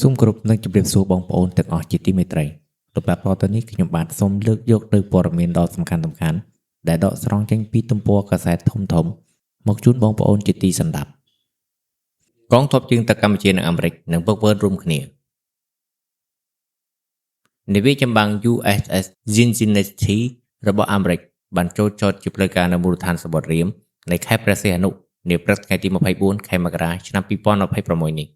សូមគោរពនឹងជម្រាបសួរបងប្អូនទាំងអស់ជាទីមេត្រីលំដាប់តទៅនេះខ្ញុំបាទសូមលើកយកទៅព័ត៌មានដ៏សំខាន់ដែលដកស្រង់ចេញពីទំព័រកាសែតធំមកជូនបងប្អូនជាទីសន្តាប់កងទ័ពជើងទឹកកម្ពុជានិងអាមេរិកនឹងពឹកវើរួមគ្នានាវាចម្បាំង USS Cincinnati របស់អាមេរិកបានចូលចតជាផ្លូវការនៅមូលដ្ឋានសមុទ្ររៀមនៃខេត្តព្រះសីហនុនាព្រឹកថ្ងៃទី24ខែមករាឆ្នាំ2026នេះ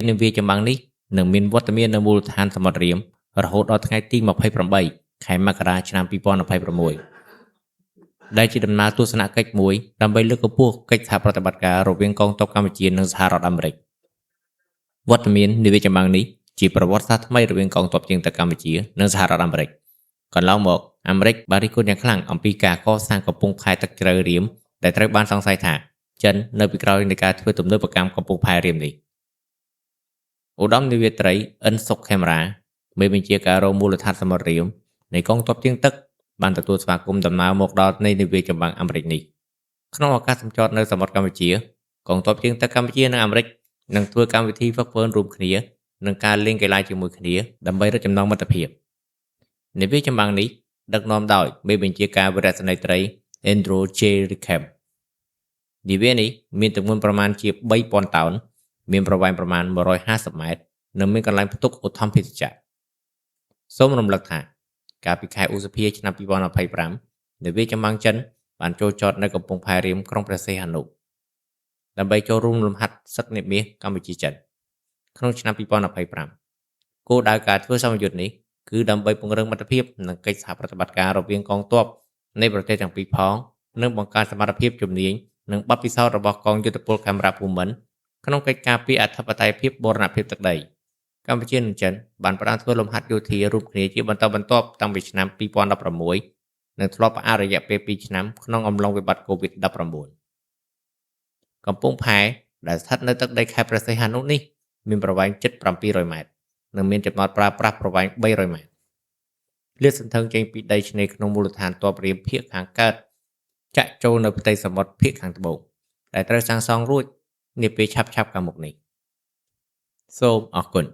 នាវាចម្បាំងនេះនឹងមានវត្តមាននៅមូលដ្ឋានសមុទ្ររៀមរហូតដល់ថ្ងៃទី28ខែមករាឆ្នាំ2026ដែលជាដំណើរទស្សនកិច្ចមួយដើម្បីលើកកម្ពស់កិច្ចសហប្រតិបត្តិការរវាងកងទ័ពកម្ពុជានិងសហរដ្ឋអាមេរិកវត្តមាននាវាចម្បាំងនេះជាប្រវត្តិសាស្ត្រថ្មីរវាងកងទ័ពជើងទឹកកម្ពុជានិងសហរដ្ឋអាមេរិកកន្លងមកអាមេរិកបានរិះគន់យ៉ាងខ្លាំងអំពីការកសាងកំពង់ផែទឹកជ្រៅរៀមដែលត្រូវបានសង្ស័យថាចិននៅពីក្រោយនៃការធ្វើទំនើបកម្មកំពង់ផែរៀមនេះឧត្តមនាវាត្រីអិនសុកខេមរាមេបញ្ជាការរងមូលដ្ឋានសមុទ្ររៀមនៃកងទ័ពជើងទឹកបានទទួលស្វាគមន៍ដំណើរមកដល់នៃនាវាចម្បាំងអាមេរិកនេះក្នុងឱកាសសម្ចតនៅសមុទ្រកម្ពុជាកងទ័ពជើងទឹកកម្ពុជានិងអាមេរិកនឹងធ្វើកម្មវិធីហ្វឹកហ្វឺនរួមគ្នានិងការលេងកីឡាជាមួយគ្នាដើម្បីរឹតចំណងមិត្តភាពនាវាចម្បាំងនេះដឹកនាំដោយមេបញ្ជាការវីរៈសេនីយ៍ត្រី Andrew J. Rickham នាវានេះមានទម្ងន់ប្រមាណជា 3000 តោនមានប្រវែងប្រមាណ150ម៉ែត្រនិងមានកន្លែងផ្ទុកឧទ្ធម្ភាគចក្រសូមរំលឹកថាកាលពីខែឧសភាឆ្នាំ2025នាវាចម្បាំងចិនបានចូលចតនៅកំពង់ផែរៀមក្រុងព្រះសីហនុដើម្បីចូលរួមលំហាត់សឹកនាមាសកម្ពុជាចិនក្នុងឆ្នាំ2025គោលដៅការធ្វើសម្ពយុទ្ធនេះគឺដើម្បីពង្រឹងមិត្តភាពនិងកិច្ចសហប្រតិបត្តិការរវាងកងទ័ពនៃប្រទេសទាំងពីរផងនិងបង្កើនសមត្ថភាពជំនាញនិងបទពិសោធន៍របស់កងយុទ្ធពលខេមរភូមិន្ទក្នុងកិច្ចការពារអធិបតេយ្យភាពបូរណភាពទឹកដីកម្ពុជានិងចិនបានផ្ដើមធ្វើលំហាត់យោធារួមគ្នាជាបន្តបន្ទាប់តាំងពីឆ្នាំ2016និងធ្លាប់ផ្អាករយៈពេល2ឆ្នាំក្នុងអំឡុងវិបត្តិ COVID-19 កំពង់ផែដែលស្ថិតនៅទឹកដីខេត្តព្រះសីហនុនេះមានប្រវែងជិត700ម៉ែត្រនិងមានចំណតប្រើប្រាស់ប្រវែង300ម៉ែត្រលាតសន្ធឹងចេញពីដីឆ្នេរក្នុងមូលដ្ឋានទ័ពរៀមភាគខាងកើតចាក់ចូលនៅផ្ទៃសមុទ្រភាគខាងត្បូងដែលត្រូវសាងសង់រួចនាពេលឆាប់ៗខាងមុខនេះសូមអរគុណ